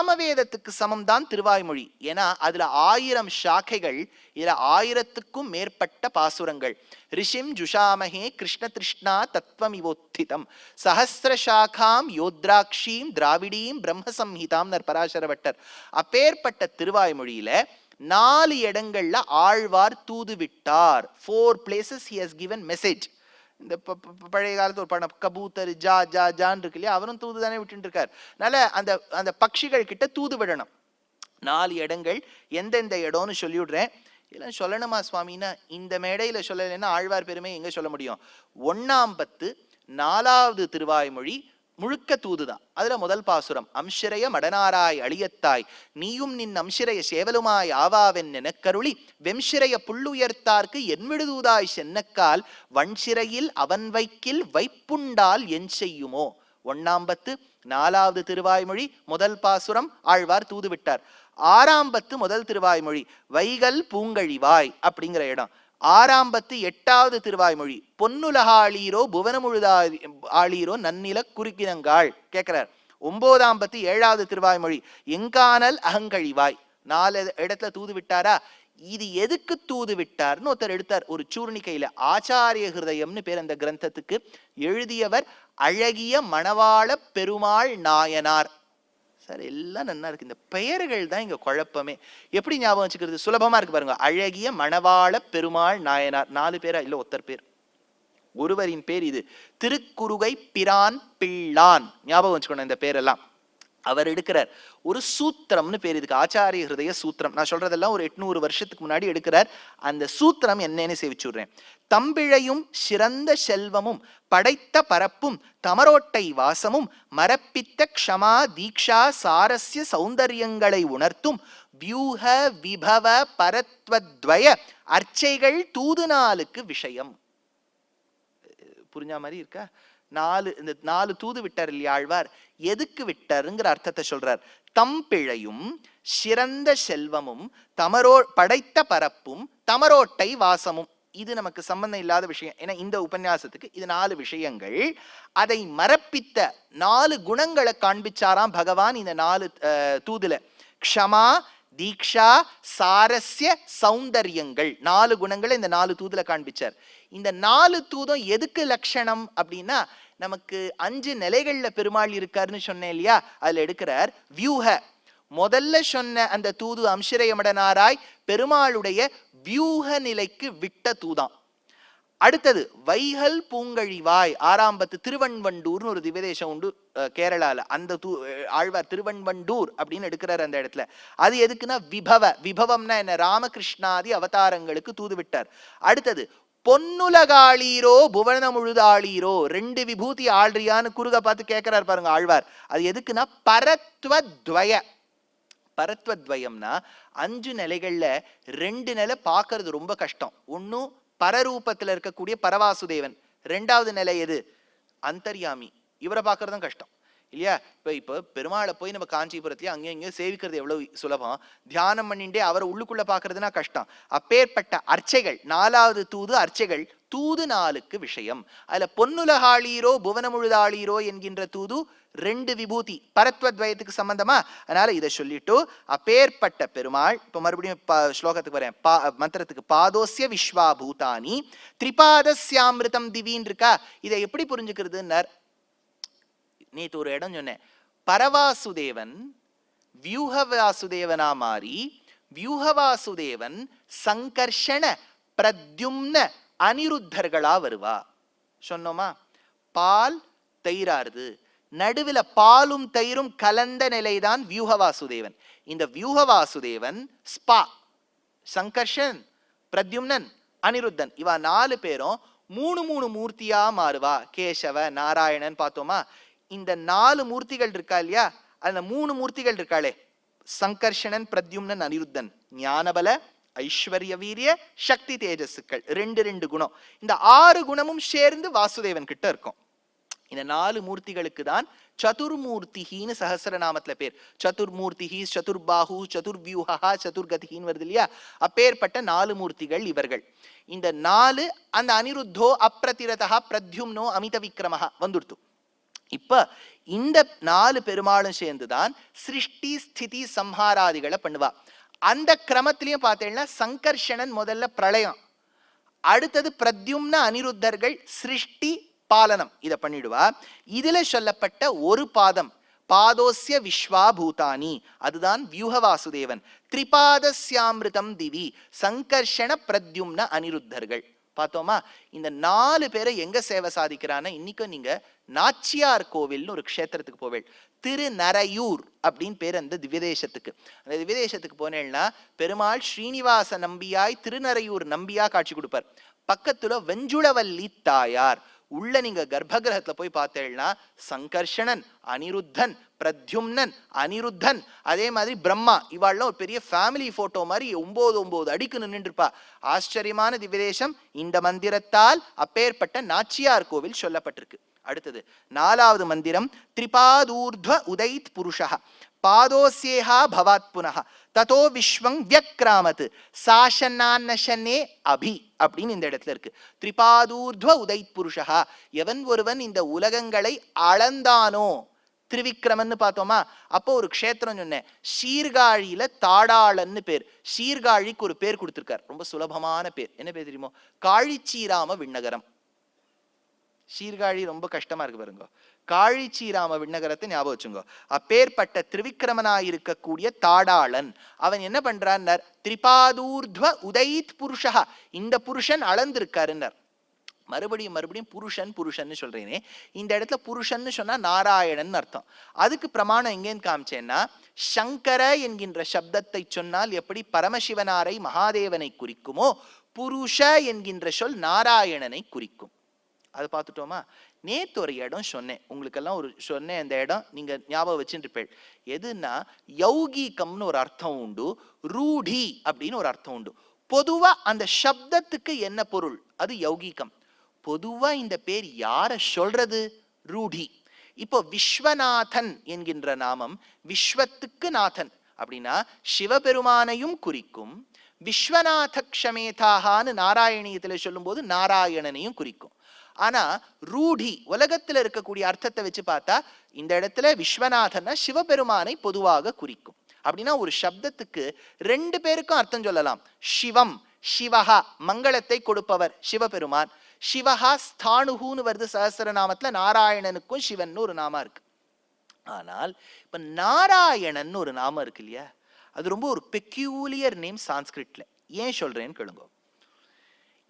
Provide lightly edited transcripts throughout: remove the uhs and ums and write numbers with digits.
சாமவேதத்துக்கு சமம் தான் திருவாய்மொழி. ஏன்னா அதுல 1000 சாக்கைகள், இதுல 1000க்கும் மேற்பட்ட பாசுரங்கள். ரிஷிம் ஜுஷாமஹே கிருஷ்ண திருஷ்ணா தத்துவம் இவோத்திதம் சஹஸ்ர சாக்காம் யோத்ராட்சீம் திராவிடீம் பிரம்ம சம்ஹிதாம் பராசரவட்டர். அப்பேற்பட்ட திருவாய்மொழியில 4 இடங்கள்ல ஆழ்வார் தூது விட்டார். 4 places he has given message. இந்த பழைய காலத்து ஒரு படம் கபூத்தர் ஜா ஜா ஜான் இருக்கு இல்லையா, அவரும் தூது தானே விட்டு இருக்கார். அதனால அந்த அந்த பட்சிகள் கிட்ட தூது விடணும். 4 இடங்கள் எந்தெந்த இடம்னு சொல்லிவிடுறேன். இதெல்லாம் சொல்லணுமா சுவாமின்னா, இந்த மேடையில சொல்லலைன்னா ஆழ்வார் பெருமை எங்க சொல்ல முடியும்? 1ஆம் பத்து 4வது திருவாய்மொழி முழுக்க தூதுதான். அதுல முதல் பாசுரம், அம்சிரைய மடனாராய் அழியத்தாய் நீயும் நின் அம்சிரைய சேவலுமாய் ஆவாவென் எனக்கருளி வெம்சிரைய புள்ளுயர்த்தார்க்கு என்விடுதூதாய் சென்னக்கால் வன்சிறையில் அவன் வைக்கில் வைப்புண்டால் என் செய்யுமோ. 1ஆம் பத்து 4வது திருவாய்மொழி முதல் பாசுரம் ஆழ்வார் தூது விட்டார். 6ஆம் பத்து முதல் திருவாய்மொழி வைகல் பூங்கழிவாய் அப்படிங்கிற இடம். 6ஆம் பத்து 8வது திருவாய்மொழி பொன்னுலகாளீரோ புவனமுழுதா ஆளீரோ நன்னில குறுக்கினங்காள் கேட்கிறார். 9ஆம் பத்து 7வது திருவாய்மொழி எங்கானல் அகங்கழிவாய். 4 இடத்துல தூது விட்டாரா? இது எதுக்கு தூது விட்டார்னு ஒருத்தர் எடுத்தார் ஒரு சூர்ணிக்கையில. ஆச்சாரிய ஹிருதயம்னு பேர் அந்த கிரந்தத்துக்கு. எழுதியவர் அழகிய மணவாள பெருமாள் நாயனார். சார் எல்லாம் நல்லா இருக்கு, இந்த பெயர்கள் தான் இங்க குழப்பமே. எப்படி ஞாபகம் வச்சுக்கிறது? சுலபமா இருக்கு பாருங்க. அழகிய மணவாள பெருமாள் நாயனார். 4 பேரா இல்ல, ஒருத்தர் பேர், ஒருவரின் பேர் இது. திருக்குறுகை பிரான் பிள்ளான். ஞாபகம் வச்சுக்கணும் இந்த பேரெல்லாம். அவர் எடுக்கிறார் ஒரு சூத்திரம்னு பேர் இதுக்கு, ஆச்சாரிய ஹிருதய சூத்திரம். நான் சொல்றதெல்லாம் ஒரு 800 வருஷத்துக்கு முன்னாடி எடுக்கிறார். அந்த சூத்திரம் என்னன்னு சேவிச்சுடுறேன். தம்பிழையும் சிறந்த செல்வமும் படைத்த பரப்பும் தமரோட்டை வாசமும் மரப்பித்த க்ஷமா தீக்ஷா சாரஸ்ய சௌந்தரியங்களை உணர்த்தும் வியூக விபவ பரத்வத்வய அர்ச்சைகள் தூது 4க்கு விஷயம். புரிஞ்சா மாதிரி இருக்கா? 4 தூது விட்டார் இல்லையா ஆழ்வார். எதுக்கு விட்டாருங்கிற அர்த்தத்தை சொல்றார். தம்பிழையும் சிறந்த செல்வமும் படைத்த பரப்பும் தமரோட்டை வாசமும். இது நமக்கு சம்பந்தம் இல்லாத விஷயம். ஏன்னா இந்த உபன்யாசத்துக்கு இது 4 விஷயங்கள். அதை மரப்பித்த 4 குணங்களை காண்பிச்சாராம் பகவான் இந்த 4 தூதுல. க்ஷமா தீக்ஷா சாரஸ்ய சௌந்தரியங்கள் 4 குணங்களை இந்த 4 தூதுல காண்பிச்சார். இந்த 4 தூதும் எதுக்கு லட்சணம் அப்படின்னா, நமக்கு 5 நிலைகள்ல பெருமாள் இருக்காருன்னு சொன்னேன் இல்லையா, அதுல எடுக்கிறார் வியூஹ. முதல்ல சொன்ன அந்த தூது அம்சிரையமடனாராய் பெருமாளுடைய வியூக நிலைக்கு விட்ட தூதாம். அடுத்தது வைகல் பூங்கழிவாய். 6ஆம் பத்து திருவன்வண்டூர்னு ஒரு திவ்யதேசம் உண்டு கேரளால. அந்த ஆழ்வார் திருவன்வண்டூர் அப்படின்னு எடுக்கிறார் அந்த இடத்துல. அது எதுக்குன்னா விபவ. விபவம்னா என்ன? ராமகிருஷ்ணாதி அவதாரங்களுக்கு தூது விட்டார். அடுத்தது பொன்னுலகாளீரோ புவன முழுதாளீரோ. 2 விபூதி ஆள்றியான்னு குறுக பார்த்து கேட்கிறார் பாருங்க ஆழ்வார். அது எதுக்குன்னா பரத்வத்வய. பரத்வத்வயம்னா 5 நிலைகள்ல 2 நிலை பார்க்கறது ரொம்ப கஷ்டம். ஒன்னும் பரரூபத்துல இருக்கக்கூடிய பரவாசுதேவன். 2வது நிலை எது? அந்தர்யாமி. இவரை பார்க்கறதும் கஷ்டம் இல்லையா? இப்ப பெருமாளை போய் நம்ம காஞ்சிபுரத்திலேயே அங்கேயும் இங்கேயும் சேவிக்கிறது எவ்வளவு சுலபம். தியானம் பண்ணிட்டே அவரை உள்ளுக்குள்ள பாக்குறதுனா கஷ்டம். அப்பேற்பட்ட அர்ச்சைகள் 4வது தூது அர்ச்சைகள் தூது 4க்கு விஷயம். அதுல பொன்னுலகாளீரோ புவனமுழுதாளீரோ என்கின்ற தூது 2 விபூதி பரத்வத்வயத்துக்கு சம்பந்தமா. அதனால இதை சொல்லிட்டு அப்பேற்பட்ட பெருமாள். இப்ப மறுபடியும் ஸ்லோகத்துக்கு வரேன், மந்திரத்துக்கு. பாதோஸ்ய விஸ்வா பூதானி திரிபாதஸ்யாமிருதம் திவீன் இருக்கா. இதை எப்படி புரிஞ்சுக்கிறதுன்னார். நேற்று ஒரு இடம் சொன்னேன். பரவாசுதேவன் வியூகவாசுதேவனா மாறி வியூகவாசுதேவன் சங்கர்ஷண பிரத்யும்ன அனிருத்தர்களா வருவா சொன்னோமா. பால் தயிராருது, நடுவில் பாலும் தயிரும் கலந்த நிலைதான் வியூகவாசுதேவன். இந்த வியூகவாசுதேவன் ஸ்பா சங்கர்ஷன் பிரத்யும்னன் அனிருத்தன் இவா 4 பேரும் 3 மூர்த்தியா மாறுவா. கேசவ நாராயணன் பார்த்தோமா. இந்த 4 மூர்த்திகள் இருக்கா இல்லையா, அந்த 3 மூர்த்திகள் இருக்காளே சங்கர்ஷணன் பிரத்யும்னன் அனிருத்தன், ஞானபல ஐஸ்வர்ய வீரிய சக்தி தேஜஸுக்கள் 2 குணம். இந்த 6 குணமும் சேர்ந்து வாசுதேவன் கிட்ட இருக்கும். இந்த 4 மூர்த்திகளுக்கு தான் சதுர்மூர்த்திகின்னு சஹஸ்ரநாமத்துல பேர். சதுர்மூர்த்திகி, சதுர்பாஹு, சதுர்வியூஹா, சதுர்கதிகின்னு வருது இல்லையா. அப்பேற்பட்ட 4 மூர்த்திகள் இவர்கள். இந்த 4 அந்த அனிருத்தோ அப்ரதிரதா பிரத்யும்னோ அமித விக்ரமஹா வந்துடுத்து. இப்ப இந்த 4 பெருமாளும் சேர்ந்துதான் சிருஷ்டி ஸ்திதி சம்ஹாராதிகளை பண்ணுவா. அந்த கிரமத்திலையும் பார்த்தீங்கன்னா சங்கர்ஷணன் முதல்ல பிரளயம், அடுத்தது பிரத்யும்ன அனிருத்தர்கள் சிருஷ்டி பாலனம் இதை பண்ணிடுவா. இதுல சொல்லப்பட்ட ஒரு பாதம் பாதோஸ்ய விஸ்வா பூதானி, அதுதான் வியூக வாசுதேவன். திரிபாதஸ்யாமிருதம் திவி சங்கர்ஷண பிரத்யும்ன அனிருத்தர்கள் பார்த்தோமா. இந்த 4 பேரை எங்க சேவை சாதிக்கிறான, இன்னைக்கும் நீங்க நாச்சியார் கோவில்னு ஒரு க்ஷேத்திரத்துக்கு போவேள். திருநரையூர் அப்படின்னு பேர் அந்த திவ்யதேசத்துக்கு. அந்த திவ்யதேசத்துக்கு போனேன்னா பெருமாள் ஸ்ரீனிவாச நம்பியாய் திருநரையூர் நம்பியா காட்சி கொடுப்பார். பக்கத்துல வெஞ்சுளவல்லி தாயார். உள்ள நீங்க கர்ப்பகிரகத்துல போய் பார்த்தேன்னா சங்கர்ஷணன், அனிருத்தன், பிரத்யும்னன், அனிருத்தன், அதே மாதிரி பிரம்மா, இவாள்லாம் ஒரு பெரிய ஃபேமிலி போட்டோ மாதிரி 9 அடிக்கு நின்று இருப்பா. ஆச்சரியமான திவ்யதேசம். இந்த மந்திரத்தால் அப்பேற்பட்ட நாச்சியார் கோவில் சொல்லப்பட்டிருக்கு. அடுத்தது 4வது மந்திரம் திரிபாதூர்த்வ உதைத் புருஷா பாதோஸ்யேஹா பவாத் புனஹ ததோ விஸ்வங் வியக்ராமத் சாஷன்னான்னஷனே அபி அப்படின்னு இந்த இடத்துல இருக்கு. திரிபாதூர்த்வ உதைத் புருஷா, எவன் ஒருவன் இந்த உலகங்களை அளந்தானோ, திரிவிக்ரமன்னு பார்த்தோமா. அப்போ ஒரு க்ஷேத்திரம் சொன்னேன், சீர்காழியில தாடாளன்னு பேர். சீர்காழிக்கு ஒரு பேர் கொடுத்திருக்கார், ரொம்ப சுலபமான பேர். என்ன பேர் தெரியுமோ? காழிச்சீராம விண்ணகரம். சீர்காழி ரொம்ப கஷ்டமா இருக்கு பாருங்க. காழிச்சீராம விண்ணகரத்தை ஞாபகம் வச்சுங்க. அப்பேற்பட்ட திரிவிக்ரமனாயிருக்கக்கூடிய தாடாளன் அவன் என்ன பண்றான்? திரிபாதூர்த்வ உதைத் புருஷா, இந்த புருஷன் அளந்திருக்காருன்னார். மறுபடியும் புருஷன் புருஷன் சொல்றேனே, இந்த இடத்துல புருஷன் சொன்னா நாராயணன் அர்த்தம். அதுக்கு பிரமாணம் எங்கேன்னு காமிச்சேன்னா, சங்கர என்கின்ற சப்தத்தை சொன்னால் எப்படி பரமசிவனாரை மகாதேவனை குறிக்குமோ, புருஷ என்கின்ற சொல் நாராயணனை குறிக்கும். அது பார்த்துட்டோமா. நேத்து ஒரு இடம் சொன்னேன் உங்களுக்கெல்லாம், ஒரு சொன்னேன் அந்த இடம் நீங்க ஞாபகம் வச்சுருப்பேன். எதுன்னா யௌகீகம்னு ஒரு அர்த்தம் உண்டு, ரூடி அப்படின்னு ஒரு அர்த்தம் உண்டு. பொதுவா அந்த சப்தத்துக்கு என்ன பொருள்? அது யௌகீகம். பொதுவா இந்த பேர் யார சொல்றது? ரூடி. இப்போ விஸ்வநாதன் என்கின்ற நாமம் விஸ்வத்துக்கு நாதன் அப்படின்னா சிவபெருமானையும் குறிக்கும். விஸ்வநாத க்ஷமேதாகான்னு நாராயணியத்துல சொல்லும் போது நாராயணனையும் குறிக்கும். ஆனா ரூடி உலகத்துல இருக்கக்கூடிய அர்த்தத்தை வச்சு பார்த்தா இந்த இடத்துல விஸ்வநாதன் சிவபெருமானை பொதுவாக குறிக்கும். அப்படின்னா ஒரு சப்தத்துக்கு 2 பேருக்கும் அர்த்தம் சொல்லலாம். சிவம், சிவஹா மங்களத்தை கொடுப்பவர் சிவபெருமான். சிவஹா ஸ்தானுகுன்னு வருது சஹஸ்ரநாமத்துல. நாராயணனுக்கும் சிவன் ஒரு நாமம் இருக்கு. ஆனால் இப்ப நாராயணன் ஒரு நாமம் இருக்கு இல்லையா, அது ரொம்ப ஒரு பெக்யூலியர் நேம் சான்ஸ்கிரிட்ல. ஏன் சொல்றேன்னு கேளுங்க.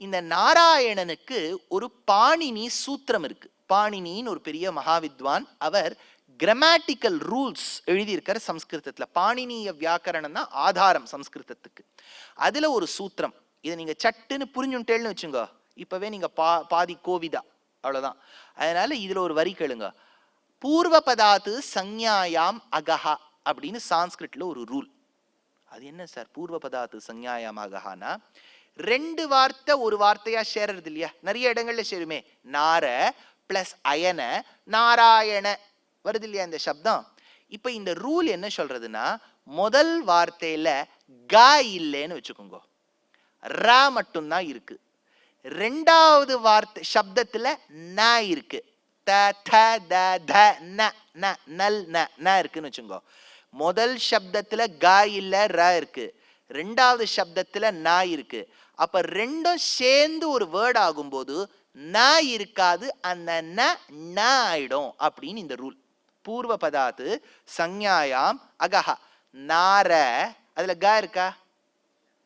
இந்த நாராயணனுக்கு ஒரு பாணினி சூத்திரம் இருக்கு. பாணினின்னு ஒரு பெரிய மகாவித்வான், அவர் கிராமட்டிக்கல் ரூல்ஸ் எழுதியிருக்கார் சம்ஸ்கிருதத்துல. பாணினிய வியாக்கரணம் தான் ஆதாரம் சம்ஸ்கிருதத்துக்கு. அதுல ஒரு சூத்திரம், இதை நீங்க சட்டுன்னு புரிஞ்சுட்டேன்னு வச்சுங்க, இப்பவே நீங்க பாதி கோவிதா அவ்வளவுதான். அதனால இதுல ஒரு வரி கேளுங்க. பூர்வ பதாத்து சஞ்ஞாயாம் அகஹா அப்படின்னு சான்ஸ்கிரிட்ல ஒரு ரூல். அது என்ன சார் பூர்வ பதாத்து சஞ்ஞாயாம் அகஹானா? 2 வார்த்தை ஒரு வார்த்தையா சேருறது இல்லையா, நிறைய இடங்கள்ல சேருமே. நார பிளஸ் அயன நாராயண வருது இல்லையா இந்த சப்தம். இப்ப இந்த ரூல் என்ன சொல்றதுன்னா, முதல் வார்த்தையில க இல்லைன்னு வச்சுக்கோங்க, ரா மட்டும்தான் இருக்கு. 2வது வார்த்தை சப்தத்துல ந இருக்கு, த த த த ந ந நல் ந ந இருக்குன்னு வச்சுக்கோ. முதல் சப்தத்துல க இல்ல ர இருக்கு, 2வது சப்தத்துல ந இருக்கு. அப்ப 2ம் சேர்ந்து ஒரு வேர்ட் ஆகும்போது ந இருக்காது, அந்த ந ஆயிடும் அப்படின்னு இந்த ரூல். பூர்வ பதாத்து சஞ்ஞாயாம் அகஹா. நார அதுல க இருக்கா?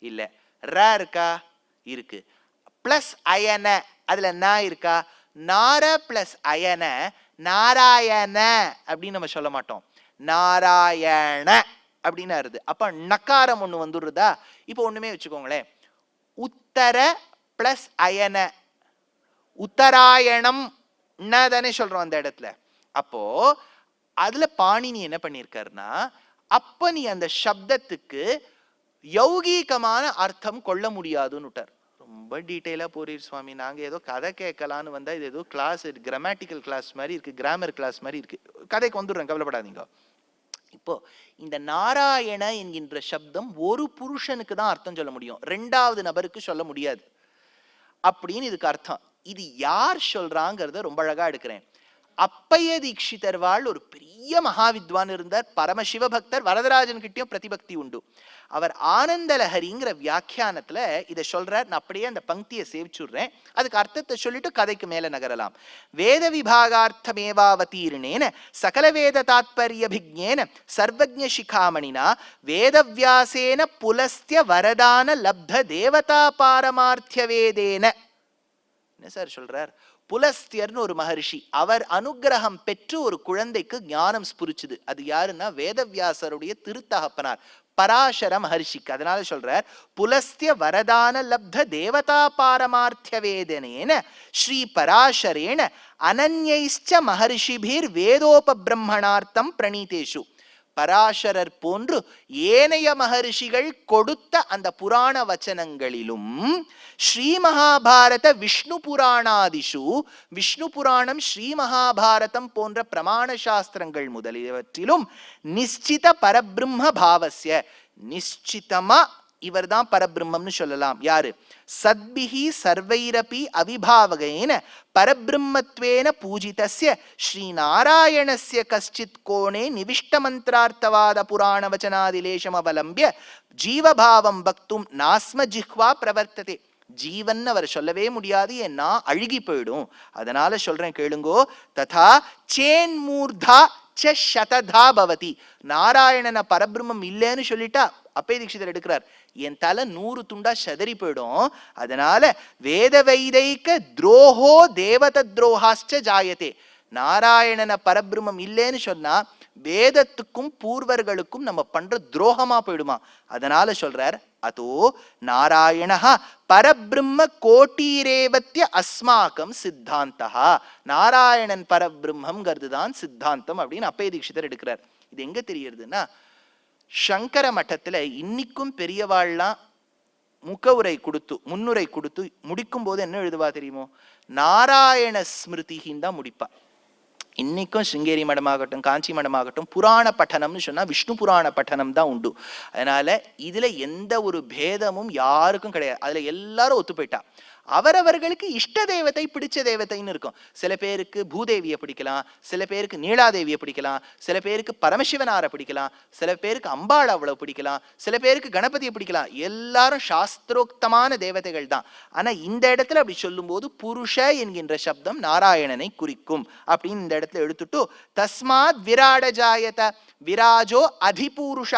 இல்ல. ர இருக்கா? இருக்கு. பிளஸ் அயன அதுல ந இருக்கா? நார பிளஸ் அயன நாராயண அப்படின்னு நம்ம சொல்ல மாட்டோம், நாராயண அப்படின்னு வருது. அப்ப நக்காரம் ஒண்ணு வந்துடுறதா? இப்ப ஒண்ணுமே வச்சுக்கோங்களேன், உத்தர பிளஸ் அயன உத்தராயணம் தானே சொல்றோம் அந்த இடத்துல. அப்போ அதுல பாணினி என்ன பண்ணிருக்காருன்னா, அப்ப நீ அந்த சப்தத்துக்கு யௌகீகமான அர்த்தம் கொள்ள முடியாதுன்னுட்டார். ரொம்ப டீட்டெயிலா போறீர் சுவாமி, நாங்க ஏதோ கதை கேட்கலான்னு வந்தா இது ஏதோ கிளாஸ், கிராமட்டிக்கல் கிளாஸ் மாதிரி இருக்கு, கிராமர் கிளாஸ் மாதிரி இருக்கு. கதைக்கு வந்துடுறேன், கவலைப்படாதீங்க. இப்போ இந்த நாராயண என்கின்ற சப்தம் ஒரு புருஷனுக்கு தான் அர்த்தம் சொல்ல முடியும், 2வது நபருக்கு சொல்ல முடியாது அப்படின்னு இதுக்கு அர்த்தம். இது யார் சொல்றாங்கிறத ரொம்ப அழகா எடுக்கிறேன். அப்பைய தீட்சிதர் ஒரு பெரிய மகாவித்வான் இருந்தார், பரமசிவ பக்தர், வரதராஜன் கிட்டயும் பிரதிபக்தி உண்டு. அவர் ஆனந்தலஹரிங்கிற வியாக்கியானத்துல இதை சொல்றார். நான் அப்படியே அந்த பங்கியை சேவிச்சுடுறேன், அதுக்கு அர்த்தத்தை சொல்லிட்டு கதைக்கு மேல நகரலாம். வேத விபாகார்த்தமேவாவதீர்ணேன சகல வேத தாத்பர்யபிஜ்ஞேன சர்வஜ்ஞ சிகாமணினா வேதவியாசேன புலஸ்திய வரதான லப்த தேவதா பாரமார்த்திய வேதேன. என்ன சார் சொல்றார்? புலஸ்தியர்னு ஒரு மகர்ஷி, அவர் அனுகிரகம் பெற்று ஒரு குழந்தைக்கு ஞானம் ஸ்புரிச்சுது. அது யாருன்னா வேதவியாசருடைய திருத்தகப்பனார் பராசர மகர்ஷிக்கு. அதனால சொல்றார், புலஸ்திய வரதான லப்த தேவதா பாரமார்த்திய வேதனேன ஸ்ரீ பராசரேன அனன்யைச்ச மகர்ஷிபிர் வேதோபபிரம்மணார்த்தம் பிரணீதேஷு. பராசரர் போன்று ஏனைய மகர்ஷிகள் கொடுத்த அந்த புராண வச்சனங்களிலும் ஸ்ரீ மகாபாரத விஷ்ணு புராணாதிஷு, விஷ்ணு புராணம் ஸ்ரீ மகாபாரதம் போன்ற பிரமாண சாஸ்திரங்கள் முதலியவற்றிலும் நிச்சித பரபிரம்ம பாவஸ்ய, நிச்சிதமா இவர்தான் பரபிரம்மம்னு சொல்லலாம். யாரு? சத்பிஹி சர்வைரபி அவிபாவகேன பரபிரம்மத்வேன பூஜிதஸ்ய ஸ்ரீநாராயணஸ்ய கஷ்டித் கோணே நிவிஷ்ட மந்திரார்த்தவாத புராண வச்சனாதிலேஷம் அவலம்பிய ஜீவபாவம் பக்தும் நாஸ்ம ஜிஹ்வா பிரவர்த்ததே. ஜீவன் அவர் சொல்லவே முடியாது, ஏன்னா அழுகி போயிடும். அதனால சொல்றேன் கேளுங்கோ. ததா சேன்மூர்தா சததா பவதி. நாராயணன பரபிரம்மம் இல்லைன்னு சொல்லிட்டா அப்பே தீட்சிதர் எடுக்கிறார், என் தலை 100 துண்டா சதறி போயிடும். அதனால வேத வைதைக்க துரோஹோ தேவத துரோஹாஸ்ச ஜாயதே. நாராயணன பரபிரம்மம் இல்லைன்னு சொன்னா வேதத்துக்கும் பூர்வர்களுக்கும் நம்ம பண்ற துரோகமா போயிடுமா. அதனால சொல்றார், அதோ நாராயணஹ பரபிரம்ம கோட்டீரேவத்ய அஸ்மாக்கம் சித்தாந்தா. நாராயணன் பரபிரம்மங்கிறது தான் சித்தாந்தம் அப்படின்னு அப்பே தீட்சிதர் எடுக்கிறார். இது எங்க தெரியுதுன்னா, சங்கர மட்டத்துல இன்னைக்கும் பெரியவாள்லாம் முகவுரை கொடுத்து முன்னுரை கொடுத்து முடிக்கும் போது என்ன எழுதுவா தெரியுமோ? நாராயண ஸ்மிருதின்னு தான் முடிப்பா. இன்னைக்கும் சிங்கேரி மடமாகட்டும் காஞ்சி மடமாகட்டும் புராண பட்டனம்னு சொன்னா விஷ்ணு புராண பட்டனம் தான் உண்டு. அதனால இதுல எந்த ஒரு பேதமும் யாருக்கும் கிடையாது. அதுல எல்லாரும் ஒத்து போயிட்டா. அவரவர்களுக்கு இஷ்ட தேவத்தை பிடிச்ச தேவத்தைன்னு இருக்கும். சில பேருக்கு பூதேவியை பிடிக்கலாம், சில பேருக்கு நீலாதேவியை பிடிக்கலாம், சில பேருக்கு பரமசிவனாரை பிடிக்கலாம், சில பேருக்கு அம்பாள் அவ்வளவு பிடிக்கலாம், சில பேருக்கு கணபதியை பிடிக்கலாம். எல்லாரும் சாஸ்திரோக்தமான தேவதைகள் தான். ஆனா இந்த இடத்துல அப்படி சொல்லும் போது புருஷ என்கின்ற சப்தம் நாராயணனை குறிக்கும் அப்படின்னு இந்த இடத்துல எடுத்துட்டு, தஸ்மாத் விராட ஜாயத விராஜோ அதிபூருஷ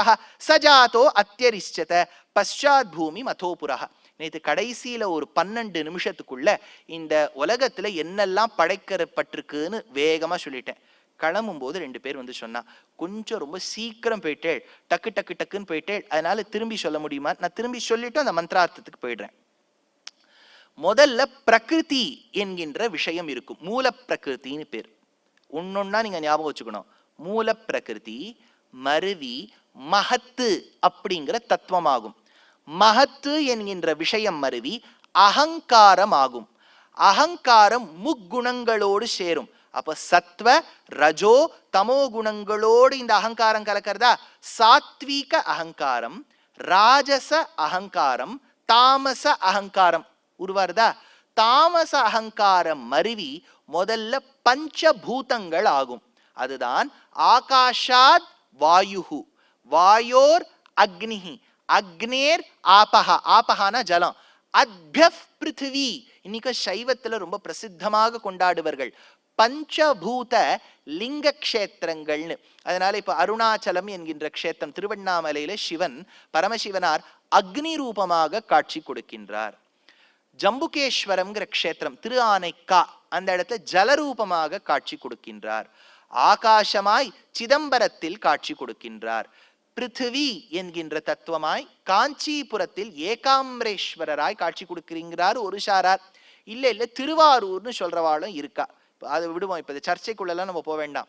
சஜாதோ அத்தியரிச்சத பஷாத் பூமி மதோபுரஹ. நேற்று கடைசியில ஒரு 12 நிமிஷத்துக்குள்ள இந்த உலகத்துல என்னெல்லாம் படைக்கப்பட்டிருக்குன்னு வேகமா சொல்லிட்டேன். கிளம்பும் போது 2 பேர் வந்து சொன்னா, கொஞ்சம் ரொம்ப சீக்கிரம் போயிட்டேள், டக்கு டக்கு டக்குன்னு போயிட்டேள், அதனால திரும்பி சொல்ல முடியுமா? நான் திரும்பி சொல்லிட்டு அந்த மந்திரார்த்தத்துக்கு போயிடுறேன். முதல்ல பிரகிருதி என்கின்ற விஷயம் இருக்கும். மூல பிரகிருத்தின்னு பேர். ஒன்னொன்னா நீங்க ஞாபகம் வச்சுக்கணும். மூல பிரகிருதி, மருவி, மகத்து அப்படிங்கிற தத்துவமாகும். மகத்து என்கின்ற விஷயம் மருவி அகங்காரம் ஆகும். அகங்காரம் முக்குணங்களோடு சேரும். அப்ப சத்வ ரஜோ தமோ குணங்களோடு இந்த அகங்காரம் கலக்கிறதா? சாத்வீக அகங்காரம், ராஜச அகங்காரம், தாமச அகங்காரம் உருவாருதா? தாமச அகங்காரம் மருவி முதல்ல பஞ்சபூதங்கள் ஆகும். அதுதான் ஆகாஷாத் வாயுஹு, வாயோர் அக்னிஹி, அக்னேர் ஆபஹா, ஆபஹானா ஜலம், அத்யஃப் பிருத்திவி. இன்னைக்கு சைவத்துல ரொம்ப பிரசித்தமாக கொண்டாடுவார்கள் பஞ்சபூத லிங்க கஷேத்திரங்கள்னு. அதனால இப்ப அருணாச்சலம் என்கின்ற கஷேத்திரம், திருவண்ணாமலையில சிவன் பரமசிவனார் அக்னி ரூபமாக காட்சி கொடுக்கின்றார். ஜம்புகேஸ்வரம்ங்கிற கஷேத்திரம் திரு ஆனைக்கா, அந்த இடத்துல ஜலரூபமாக காட்சி கொடுக்கின்றார். ஆகாசமாய் சிதம்பரத்தில் காட்சி கொடுக்கின்றார். பிருத்திவி என்கின்ற தத்துவமாய் காஞ்சிபுரத்தில் ஏகாம்பரேஸ்வரராய் காட்சி கொடுக்கிறார் ஒரு சாரார். இல்ல திருவாரூர்னு சொல்றவாளும் இருக்கா. அதை விடுவோம், இப்ப சர்ச்சைக்குள்ளெல்லாம் நம்ம போக வேண்டாம்.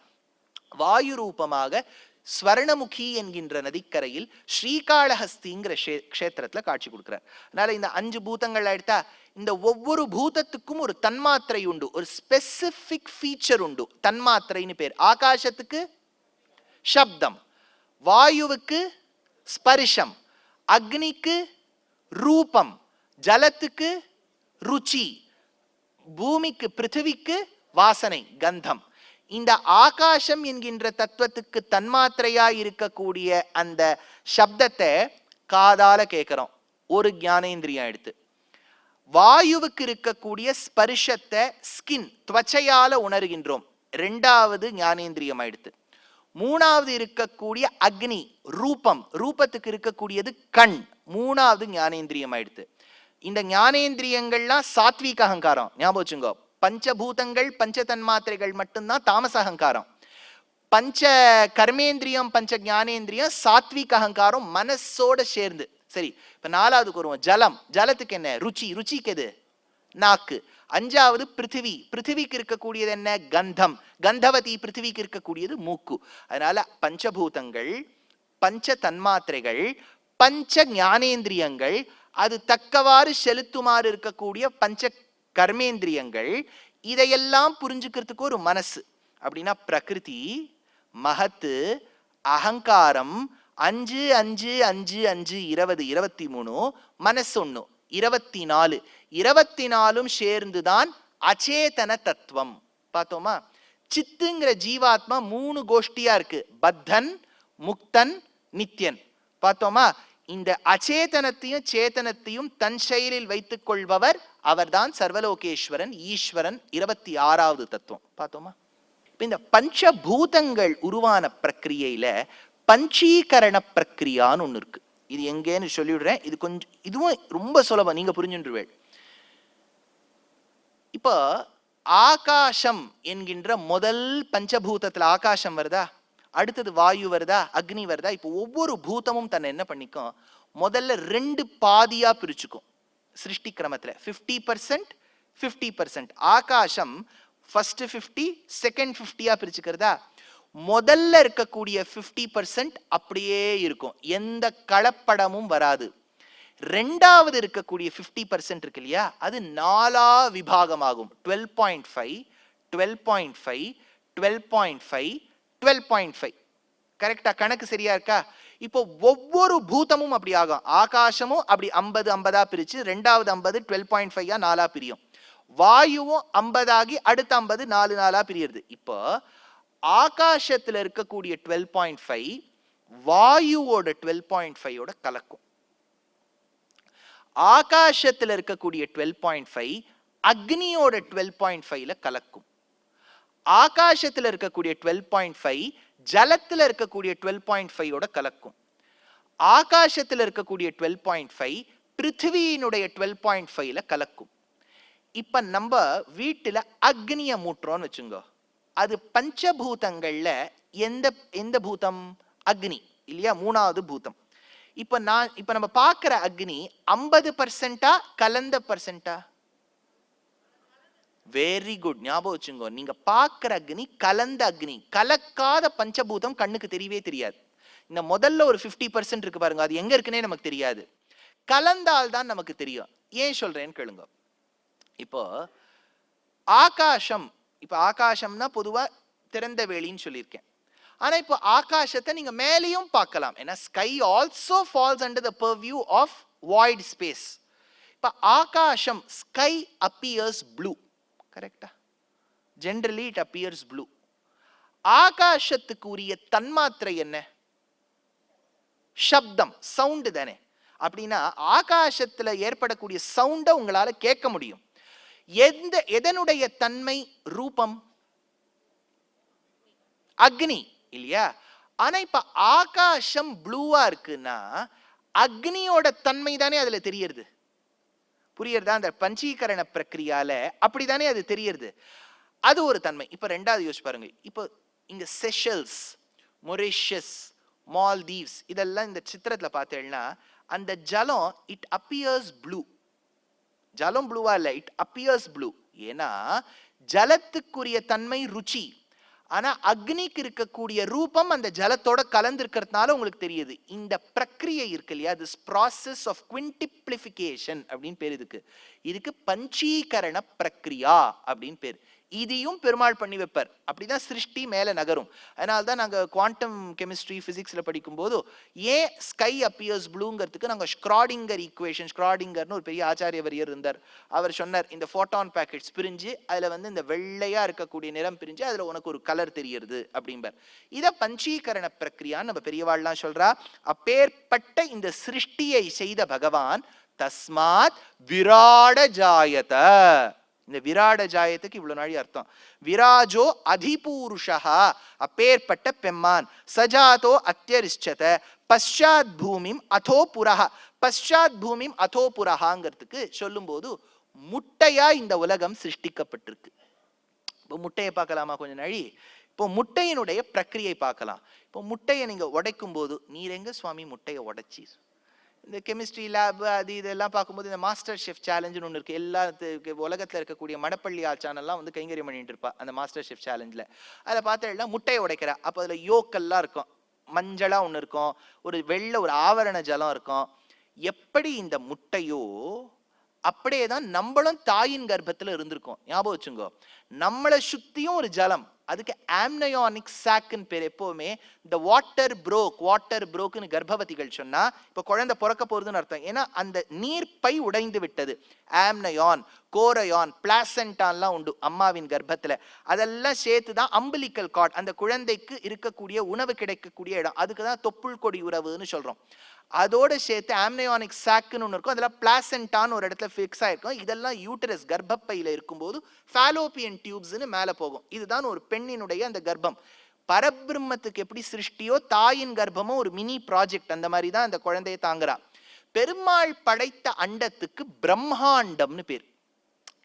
வாயு ரூபமாக ஸ்வர்ணமுகி என்கின்ற நதிக்கரையில் ஸ்ரீகாளஹஸ்திங்கிற கஷேத்திரத்துல காட்சி கொடுக்கிறார். அதனால இந்த 5 பூதங்கள் எடுத்தா இந்த ஒவ்வொரு பூதத்துக்கும் ஒரு தன்மாத்திரை உண்டு, ஒரு ஸ்பெசிபிக் ஃபீச்சர் உண்டு, தன்மாத்திரைன்னு பேர். ஆகாசத்துக்கு சப்தம், வாயுவுக்கு ஸ்பர்ஷம், அக்னிக்கு ரூபம், ஜலத்துக்கு ருச்சி, பூமிக்கு பிருத்திவிக்கு வாசனை கந்தம். இந்த ஆகாசம் என்கின்ற தத்துவத்துக்கு தன்மாத்திரையா இருக்கக்கூடிய அந்த சப்தத்தை காதால கேட்கிறோம், ஒரு ஞானேந்திரியம் எடுத்து. வாயுவுக்கு இருக்கக்கூடிய ஸ்பர்ஷத்தை ஸ்கின் துவச்சையால உணர்கின்றோம், ரெண்டாவது ஞானேந்திரியம் எடுத்து. மூணாவது இருக்கக்கூடிய அக்னி ரூபம், ரூபத்துக்கு இருக்கக்கூடியது கண், மூணாவது ஞானேந்திரியம் ஆயிடுத்து. இந்த ஞானேந்திரியங்கள்லாம் சாத்வீக அகங்காரம், ஞாபகம் வச்சுங்கோ. பஞ்சபூதங்கள் பஞ்ச தன்மாத்திரைகள் மட்டும்தான் தாமச அகங்காரம். பஞ்ச கர்மேந்திரியம் பஞ்ச ஞானேந்திரியம் சாத்வீக அகங்காரம் மனசோட சேர்ந்து. சரி, இப்ப நாலாவதுக்கு வருவோம். ஜலம், ஜலத்துக்கு என்ன ருச்சி, ருச்சிக்கு எது நாக்கு. அஞ்சாவது பிருத்திவி, பிருத்திவிக்கு இருக்கக்கூடியது என்ன கந்தம், கந்தவதி பிருத்திவிக்கு இருக்கக்கூடியது மூக்கு. அதனால பஞ்சபூதங்கள் பஞ்ச தன்மாத்திரைகள் பஞ்ச ஞானேந்திரியங்கள், அது தக்கவாறு செலுத்துமாறு இருக்கக்கூடிய பஞ்ச கர்மேந்திரியங்கள், இதையெல்லாம் புரிஞ்சுக்கிறதுக்கு ஒரு மனசு. அப்படின்னா பிரகிருதி, மகத்து, அகங்காரம், 5 5 5 5 20 23, மனசு 1 24, 24 சேர்ந்துதான் அச்சேதன தத்துவம். பார்த்தோமா? சித்துங்கிற ஜீவாத்மா 3 கோஷ்டியா இருக்கு, பத்தன், முக்தன், நித்யன். பார்த்தோமா? இந்த அச்சேதனத்தையும் சேத்தனத்தையும் தன் செயலில் வைத்துக் கொள்பவர் அவர்தான் சர்வலோகேஸ்வரன், ஈஸ்வரன், 26வது தத்துவம். பார்த்தோமா? இப்ப இந்த பஞ்சபூதங்கள் உருவான பிரக்கிரியையில பஞ்சீகரண பிரக்கிரியான்னு ஒண்ணு இருக்கு. இது எங்கேன்னு சொல்லிவிடுறேன், இது கொஞ்சம் இதுவும் ரொம்ப சுலபம், நீங்க புரிஞ்சுருவேள். இப்போ ஆகாசம் என்கின்ற முதல் பஞ்சபூதத்துல ஆகாசம் வருதா, அடுத்தது வாயு வருதா, அக்னி வருதா. இப்போ ஒவ்வொரு பூதமும் தன்னை என்ன பண்ணிக்கும், முதல்ல 2 பாதியா பிரிச்சுக்கும் சிருஷ்டி கிரமத்துல. 50% 50%. ஆகாசம் ஃபர்ஸ்ட் 50 செகண்ட் 50யா பிரிச்சுக்கிறதா. முதல்ல இருக்கக்கூடிய 50% அப்படியே இருக்கும், எந்த கலப்படமும் வராது. ரெண்டாவது இருக்கக்கூடிய 50% இருக்கு இல்லையா, அது 4ஆ விபாகமாகும். 12.5 12.5 12.5 12.5. கரெக்டா? கணக்கு சரியா இருக்கா? இப்போ ஒவ்வொரு பூதமும் அப்படி ஆகும். ஆகாசமும் அப்படி 50 50ஆ பிரிச்சு, ரெண்டாவது 50 12.5ஆ 4ஆ பிரியும். வாயுவும் 50 ஆகி அடுத்த 50 4 4ஆ பிரியுது. இப்போ ஆகாசத்துல இருக்கக்கூடிய 12.5 வாயுவோட 12.5ஓட கலக்கும். ஆகாசத்துல இருக்கக்கூடிய 12.5 அக்னியோட 12.5ல கலக்கும். ஆகாசத்துல இருக்கக்கூடிய 12.5 ஜலத்துல இருக்கக்கூடிய 12.5ஓட கலக்கும். ஆகாசத்துல இருக்கக்கூடிய 12.5 பிருத்திவியினுடைய 12.5ல கலக்கும். இப்ப நம்ம வீட்டுல அக்னிய மூட்டுறோம்னு வச்சுங்க, அது பஞ்சபூதங்கள்ல எந்த எந்த பூதம்? அக்னி இல்லையா, 3வது பூதம். இப்ப நம்ம பார்க்கிற அக்னி 50%ஆ கலந்த பர்சன்டா? வெரி குட், ஞாபகம் வச்சுங்க. நீங்க பார்க்கிற அக்னி கலந்த அக்னி. கலக்காத பஞ்சபூதம் கண்ணுக்கு தெரியவே தெரியாது. இந்த முதல்ல ஒரு 50% இருக்கு பாருங்க, அது எங்க இருக்குன்னே நமக்கு தெரியாது. கலந்தால் தான் நமக்கு தெரியும். ஏன் சொல்றேன்னு கேளுங்க. இப்போ ஆகாசம், இப்ப ஆகாசம்னா பொதுவா திறந்த வெளின்னு சொல்லியிருக்கேன். ஆனா இப்போ ஆகாசத்தை நீங்க மேலேயும் பார்க்கலாம். ஏன்னா sky also falls under the purview of void space. இப்ப ஆகாசம், ஸ்கை அப்பியர்ஸ் ப்ளூ, கரெக்டா? Generally it appears blue. ஆகாசத்துக்கு உரிய தன்மாத்திரை என்ன? சப்தம், சவுண்ட் தானே. அப்படின்னா ஆகாசத்துல ஏற்படக்கூடிய சவுண்டை உங்களால கேட்க முடியும். எதனுடைய தன்மை? ரூபம், அக்னி இல்லையா? ஆனா இப்ப ஆகாசம் ப்ளூவா இருக்குன்னா அக்னியோட தன்மை தானே அதுல தெரியறது. புரியுறதா? அந்த பஞ்சீகரண பிரக்கிரியால அப்படித்தானே அது தெரியறது. அது ஒரு தன்மை. இப்ப ரெண்டாவது யோசிச்சு பாருங்க. இப்போ இங்க செஷல்ஸ், மொரிஷியஸ், மால்தீவ்ஸ் இதெல்லாம் இந்த சித்திரத்துல பார்த்தேன்னா அந்த ஜலம் இட் அப்பியர்ஸ் ப்ளூ. ஜலம் ப்ளூவா இல்ல, இட் அப்பியர்ஸ் ப்ளூ. ஏன்னா ஜலத்துக்குரிய தன்மை ருச்சி. ஆனா அக்னிக்கு இருக்கக்கூடிய ரூபம் அந்த ஜலத்தோட கலந்து இருக்கிறதுனால உங்களுக்கு தெரியுது. இந்த பிரக்கிரியை இருக்கு இல்லையா, திஸ் ப்ராசஸ் ஆஃப் குவின்டிப்ளிஃபிகேஷன் அப்படின்னு பேர். இதுக்கு பஞ்சீகரண பிரக்கிரியா அப்படின்னு பேர். இதையும் பெருமாள் பண்ணி வைப்பார். அப்படிதான் சிருஷ்டி மேல நகரும். அதனால தான் நாங்க குவாண்டம் கெமிஸ்ட்ரி பிசிக்ஸ்ல படிக்கும் போது ஏன் ஸ்கை அப்பியர்ஸ் ப்ளூங்கிறதுக்கு நாங்க ஸ்க்ராடிங்கர் ஈக்குவேஷன், ஸ்க்ராடிங்கர்னு ஒரு பெரிய ஆச்சாரிய வரியர் இருந்தார். அவர் சொன்னார், இந்த போட்டான் பேக்கெட்ஸ் பிரிஞ்சு அதுல இந்த வெள்ளையா இருக்கக்கூடிய நிறம் பிரிஞ்சு அதுல உனக்கு ஒரு கலர் தெரியுது அப்படிம்பார். இத பஞ்சீகரண பிரக்ரியா நம்ம பெரியவாள்லாம் சொல்றா. அப்பேற்பட்ட இந்த சிருஷ்டியை செய்த பகவான் தஸ்மாத் விராட ஜாயத. இந்த விராட ஜாயத்துக்கு இவ்வளவு நாளி அர்த்தம். விராஜோ அதிபூருஷா, அப்பேற்பட்ட பெம்மான். சஜாதோ அத்தியரிஷ்சத பஷாத் பூமிம் அதோ புரஹ. பஷாத் பூமிம் அதோ புரஹாங்கிறதுக்கு சொல்லும் போது முட்டையா இந்த உலகம் சிருஷ்டிக்கப்பட்டிருக்கு. இப்போ முட்டையை பார்க்கலாமா கொஞ்ச நாளி? இப்போ முட்டையினுடைய பிரக்கிரியை பார்க்கலாம். இப்போ முட்டையை நீங்க உடைக்கும் போது, நீர் எங்க சுவாமி முட்டையை உடைச்சி? இந்த கெமிஸ்ட்ரி லேப் அது இதெல்லாம் பார்க்கும்போது இந்த மாஸ்டர் ஷெஃப் சேலஞ்சுன்னு ஒன்று இருக்கு. எல்லா உலகத்தில் இருக்கக்கூடிய மடப்பள்ளி சேனல்லாம் கைங்கரியம் பண்ணிட்டு இருப்பா அந்த மாஸ்டர் ஷெஃப் சேலஞ்சில். அதில் பார்த்தா முட்டையை உடைக்கிறா. அப்போ அதில் யோக்கெல்லாம் இருக்கும், மஞ்சளா ஒன்று இருக்கும், ஒரு வெள்ளை ஒரு ஆவரண ஜலம் இருக்கும். எப்படி இந்த முட்டையோ அப்படியே தான் நம்மளும் தாயின் கர்ப்பத்தில் இருந்திருக்கோம். ஞாபகம் வச்சுங்கோ, நம்மளை சுத்தியும் ஒரு ஜலம், அதுக்கு ஆம்னயோனிக் சாக்குன்னு பேர். எப்பவுமே இந்த வாட்டர் புரோக்னு கர்ப்பவதிகள் சொன்னா இப்ப குழந்தை பிறக்க போறதுன்னு அர்த்தம். ஏன்னா அந்த நீர் பை உடைந்து விட்டது. ஆம்னயான், கோரயான், பிளாசென்டான்லாம் உண்டு அம்மாவின் கர்ப்பத்துல. அதெல்லாம் சேர்த்துதான் அம்பிலிக்கல் கார்ட், அந்த குழந்தைக்கு இருக்கக்கூடிய உணவு கிடைக்கக்கூடிய இடம். அதுக்குதான் தொப்புள் கொடி உறவுன்னு சொல்றோம். அதோட சேர்த்து ஆம்னயோனிக் சாக்குன்னு ஒன்று இருக்கும், அதெல்லாம் பிளாசென்டான்னு ஒரு இடத்துல ஃபிக்ஸ் ஆயிருக்கும். இதெல்லாம் யூட்டரஸ் கர்ப்பப்பையில இருக்கும்போது ஃபாலோபியன் டியூப்ஸ்னு மேல போகும். இதுதான் ஒரு பெண்ணினுடைய அந்த கர்ப்பம். பரபிரம்மத்துக்கு எப்படி சிருஷ்டியோ தாயின் கர்ப்பமோ ஒரு மினி ப்ராஜெக்ட், அந்த மாதிரி தான் அந்த குழந்தையை தாங்குறா. பெருமாள் படைத்த அண்டத்துக்கு பிரம்மாண்டம்னு பேர்.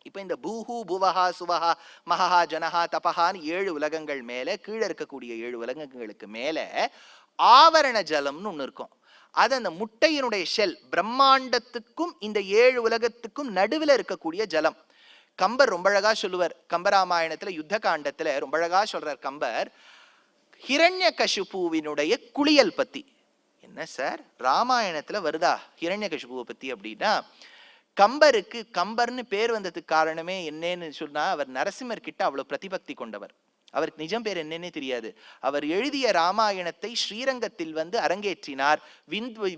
இப்ப இந்த பூஹு புவஹா சுவஹா மகஹா ஜனஹா தபஹான்னு 7 உலகங்கள் மேல, கீழே இருக்கக்கூடிய 7 உலகங்களுக்கு மேல ஆவரண ஜலம்னு ஒண்ணு இருக்கும். அது அந்த முட்டையினுடைய ஷெல். பிரம்மாண்டத்துக்கும் இந்த 7 உலகத்துக்கும் நடுவில் இருக்கக்கூடிய ஜலம். கம்பர் ரொம்ப அழகா சொல்லுவார். கம்பராமாயணத்துல யுத்த காண்டத்துல ரொம்ப அழகா சொல்றார் கம்பர், ஹிரண்யகசிபுவினுடைய குளியல் பத்தி. என்ன சார் ராமாயணத்துல வருதா ஹிரண்யகசிபுவை பத்தி அப்படின்னா, கம்பருக்கு கம்பர்னு பேர் வந்ததுக்கு காரணமே என்னன்னு சொன்னா, அவர் நரசிம்மர் கிட்ட அவ்வளவு பிரதிபக்தி கொண்டவர். அவருக்கு நிஜம் பேர் என்னன்னே தெரியாது. அவர் எழுதிய ராமாயணத்தை ஸ்ரீரங்கத்தில் அரங்கேற்றினார்.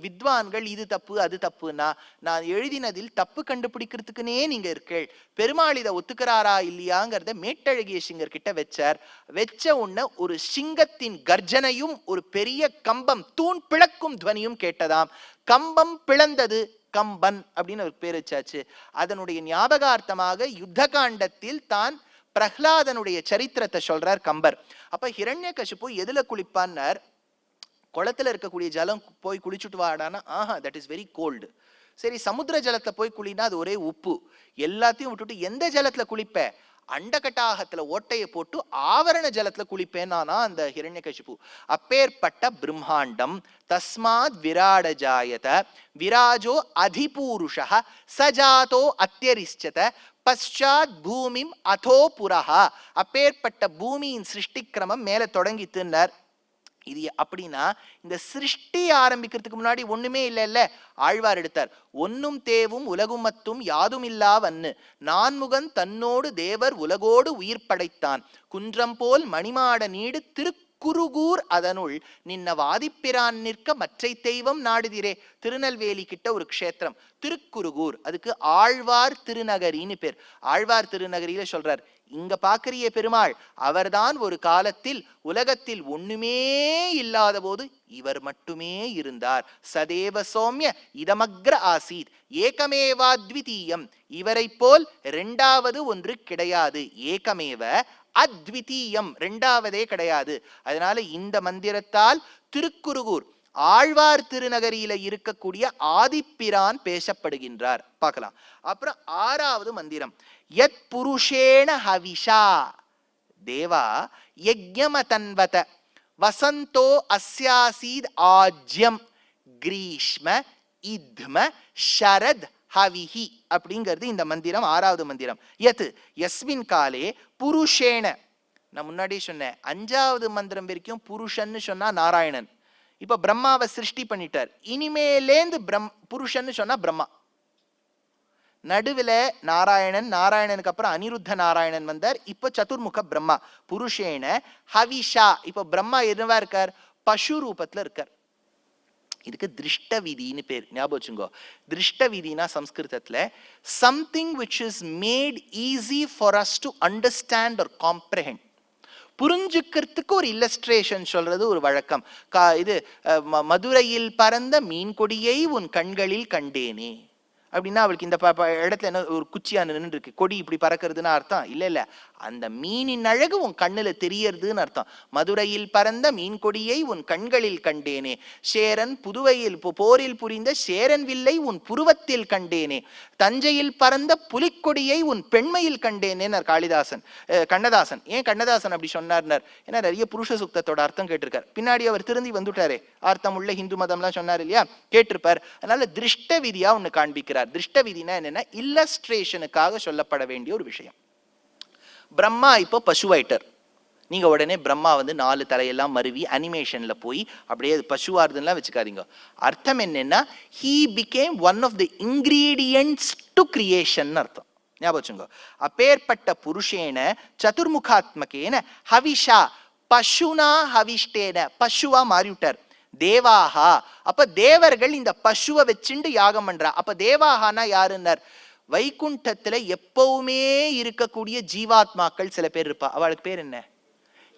வித்வான்கள் இது தப்பு அது தப்புன்னா, நான் எழுதினதில் தப்பு கண்டுபிடிக்கிறதுக்குனே நீங்க இருக்கேள், பெருமாள் இதை ஒத்துக்கிறாரா இல்லையாங்கிறத மேட்டழகிய சிங்கர் கிட்ட வச்சார். வச்ச உடனே ஒரு சிங்கத்தின் கர்ஜனையும் ஒரு பெரிய கம்பம் தூண் பிளக்கும் துவனியும் கேட்டதாம். கம்பம் பிளந்தது, கம்பன் அப்படின்னு ஒரு பேர் வச்சாச்சு. அதனுடைய ஞாபகார்த்தமாக யுத்த காண்டத்தில் தான் பிரஹ்லாதனுடைய சரித்திரத்தை சொல்றார் கம்பர். அப்ப ஹிரண்யகசிபு எதுல குளிப்பான்னார், குளத்துல இருக்கக்கூடிய ஜலம் போய் குளிச்சுட்டு வாடானா, ஆஹா தட் இஸ் வெரி கோல்டு. சரி சமுத்திர ஜலத்துல போய் குளினா அது ஒரே உப்பு. எல்லாத்தையும் விட்டுட்டு எந்த ஜலத்துல குளிப்ப, அண்டகட்டாகத்துல ஓட்டையை போட்டு ஆவரண ஜலத்துல குளிப்பேனானா அந்த ஹிரண்யகசிபு. அப்பேற்பட்ட பிரம்மாண்டம். தஸ்மாத் விராட ஜாயத விராஜோ அதிபூருஷः சஜாதோ அத்தியரிஷ்சத பஷாத் பூமிம் அதோ புரஹா. அப்பேற்பட்ட பூமியின் சிருஷ்டி கிரமம் மேல தொடங்கித்துன்னார். இது அப்படின்னா இந்த சிருஷ்டி ஆரம்பிக்கிறதுக்கு முன்னாடி ஒண்ணுமே இல்ல. ஆழ்வார் எடுத்தார், ஒன்னும் தேவும் உலகும் மத்தும் யாதும் இல்லா வன்னு நான்முகன் தன்னோடு தேவர் உலகோடு உயிர் படைத்தான் குன்றம் போல் மணிமாட நீடு திருக்குருகூர் அதனுள் நின்ன வாதிப்பிரான் நிற்க மற்றை தெய்வம் நாடுதிரே. திருநெல்வேலி கிட்ட ஒரு க்ஷேத்திரம் திருக்குருகூர், அதுக்கு ஆழ்வார் திருநகரின்னு பேர். ஆழ்வார் திருநகரியில சொல்றார், இங்க பாக்குறிய பெருமாள் அவர்தான் ஒரு காலத்தில் உலகத்தில் ஒண்ணுமே இல்லாத போது இவர் மட்டுமே இருந்தார். சதேவ சௌமிய இதமக்ர ஆசீத் ஏகமேவாத்விதீயம். இவரை போல் இரண்டாவது ஒன்று கிடையாது. ஏகமேவ அத்விதீயம், இரண்டாவதே கிடையாது. அதனால இந்த மந்திரத்தால் திருக்குருகூர் ஆழ்வார் திருநகரியில இருக்கக்கூடிய ஆதிப்பிரான் பேசப்படுகின்றார். பார்க்கலாம். அப்புறம் 6வது மந்திரம், யத் புருஷேண ஹவிஷா தேவா யஜ்ஞமதன்வத வசந்தோ அஸ்யாசீத் ஆஜ்யம் கிரீஷ்ம இத்ம ஷரத் ஹவிஹி அப்படிங்கிறது இந்த மந்திரம் 6வது மந்திரம். யத் யஸ்மின் காலே புருஷேண, நான் முன்னாடி சொன்னேன் 5வது மந்திரம் வரைக்கும் புருஷன்னு சொன்னா நாராயணன். இப்ப பிரம்மாவை சிருஷ்டி பண்ணிட்டார். இனிமேலேந்து புருஷன்னு சொன்னா பிரம்மா. நடுவில் நாராயணன், நாராயணனுக்கு அப்புறம் அனிருத்த நாராயணன் வந்தார். இப்போ சதுர்முக பிரம்மா புருஷேன ஹவிஷா. இப்போ பிரம்மா என்னவா இருக்கார்? பசு ரூபத்துல இருக்கார். இதுக்கு திருஷ்ட விதின்னு பேர். ஞாபகம் வச்சுங்கோ. திருஷ்ட விதினா சம்ஸ்கிருதத்துல something which is made easy for us to understand or comprehend. புரிஞ்சுக்கிறதுக்கு ஒரு இல்லஸ்ட்ரேஷன் சொல்றது ஒரு வழக்கம். இது மதுரையில் பறந்த மீன் கொடியை உன் கண்களில் கண்டேனே அப்படின்னா அவளுக்கு இந்த இடத்துல என்ன ஒரு குச்சியா நின்று இருக்கு, கொடி இப்படி பறக்கிறதுன்னு அர்த்தம் இல்ல. இல்ல, அந்த மீனின் அழகு உன் கண்ணுல தெரியறதுன்னு அர்த்தம். மதுரையில் பறந்த மீன் கொடியை உன் கண்களில் கண்டேனே, சேரன் புதுவையில் போரில் புரிந்த சேரன் வில்லை உன் புருவத்தில் கண்டேனே, தஞ்சையில் பறந்த புலிக்கொடியை உன் பெண்மையில் கண்டேனே காளிதாசன் கண்ணதாசன். ஏன் கண்ணதாசன் அப்படி சொன்னார்னார்? ஏன்னா நிறைய புருஷ சுத்தத்தோட அர்த்தம் கேட்டிருக்கார். பின்னாடி அவர் திருந்தி வந்துட்டாரே, அர்த்தம் உள்ள ஹிந்து மதம்லாம் சொன்னார் இல்லையா, கேட்டிருப்பார். அதனால திருஷ்ட விதியா ஒண்ணு காண்பிக்கிறார். திருஷ்ட விதினா என்னன்னா இல்லஸ்ட்ரேஷனுக்காக சொல்லப்பட வேண்டிய ஒரு விஷயம். பிரம்மா இப்போ பசுவாயிட்டர். நீங்க உடனே பிரம்மா வந்து 4 தலையெல்லாம் மருவி அனிமேஷன்ல போய் அப்படியே பசுவார்துன்னா வச்சுக்காதீங்க. அர்த்தம் என்னன்னா he became one of the ingredients to creation அர்த்தம். ஞாபகம் வச்சுங்க. அப்பேற்பட்ட புருஷேன சதுர்முகாத்மகேன ஹவிஷா பசுனா ஹவிஷ்டேன பசுவா மாறிவிட்டார். தேவாகா, அப்ப தேவர்கள் இந்த பசுவை வச்சுண்டு யாகம் பண்றா. அப்ப தேவாகானா யாருன்னார்? வைகுண்டத்துல எப்பவுமே இருக்கக்கூடிய ஜீவாத்மாக்கள் சில பேர் இருப்பா. அவளுக்கு பேர் என்ன?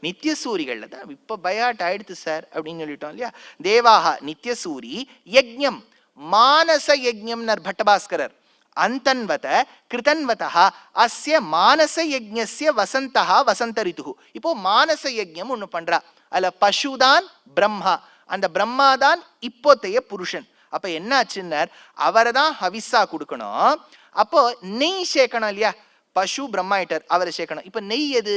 நித்தியசூரிகள்ல தான். இப்ப பயாட் ஆயிடுத்து சார் அப்படின்னு சொல்லிட்டோம் இல்லையா. தேவாகா நித்தியசூரி. யஜ்ஞம் மானச யஜ்ஞம்னர் பட்டபாஸ்கரர். அந்தன்வத கிருதன்வதா அஸ்ய மானச யஜ்ஞஸ்ய வசந்தஹா வசந்த ரிதுஹு. இப்போ மானச யஜ்ஞம் ஒண்ணு பண்றா. அதுல பசுதான் பிரம்மா, அந்த பிரம்மா தான் இப்போத்தைய புருஷன். அப்ப என்ன ஆச்சுன்னர்? அவரை தான் ஹவிஸா கொடுக்கணும். அப்போ நெய் சேர்க்கணும் இல்லையா. பசு பிரம்மாயிட்டர், அவரை சேர்க்கணும். இப்ப நெய் எது?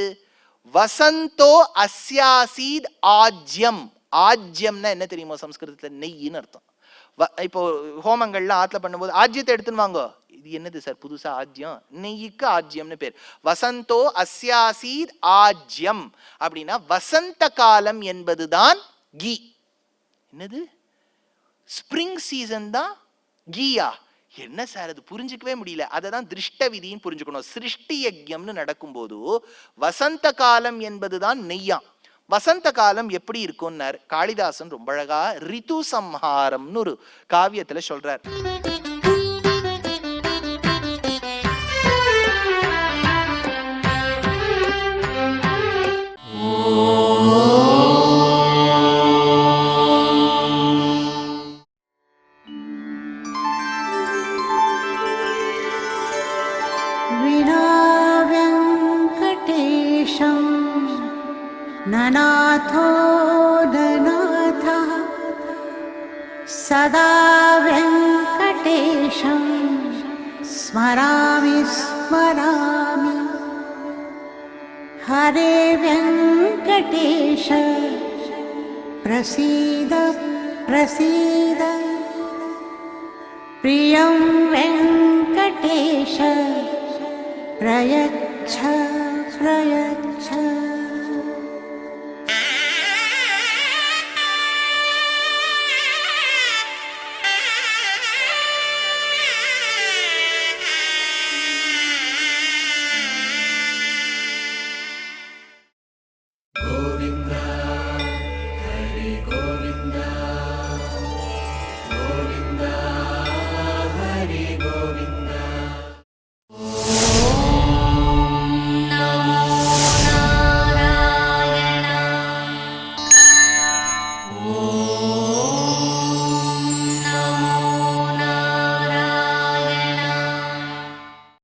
வசந்தோ அஸ்யாசீத் ஆஜ்யம். ஆஜ்யம்னா என்ன தெரியுமோ சம்ஸ்கிருதத்துல? நெய்ன்னு அர்த்தம். இப்போ ஹோமங்கள்லாம் ஆத்துல பண்ணும்போது ஆஜ்யத்தை எடுத்துன்னு வாங்க. இது என்னது சார் புதுசா ஆஜ்யம்? நெய்யுக்கு ஆஜ்யம்னு பேர். வசந்தோ அஸ்யாசீத் ஆஜ்யம் அப்படின்னா வசந்த காலம் என்பதுதான் கீ. என்னது? ஸ்பிரிங் சீசன் தான் கீயா? என்ன சார் அது புரிஞ்சுக்கவே முடியல. அததான் திருஷ்ட விதின்னு புரிஞ்சுக்கணும். சிருஷ்டி யஜ்யம்னு நடக்கும்போது வசந்த காலம் என்பதுதான் நெய்யாம். வசந்த காலம் எப்படி இருக்கும்னார் காளிதாசன் ரொம்ப அழகா ரிது சம்ஹாரம்னு ஒரு காவியத்துல சொல்றார். ननाथो ननाथः सदा वेङ्कटेशं स्मरामि स्मरामि हरे वेङ्कटेश प्रसीद प्रसीद प्रियं वेङ्कटेश प्रयच्छ प्रयच्छ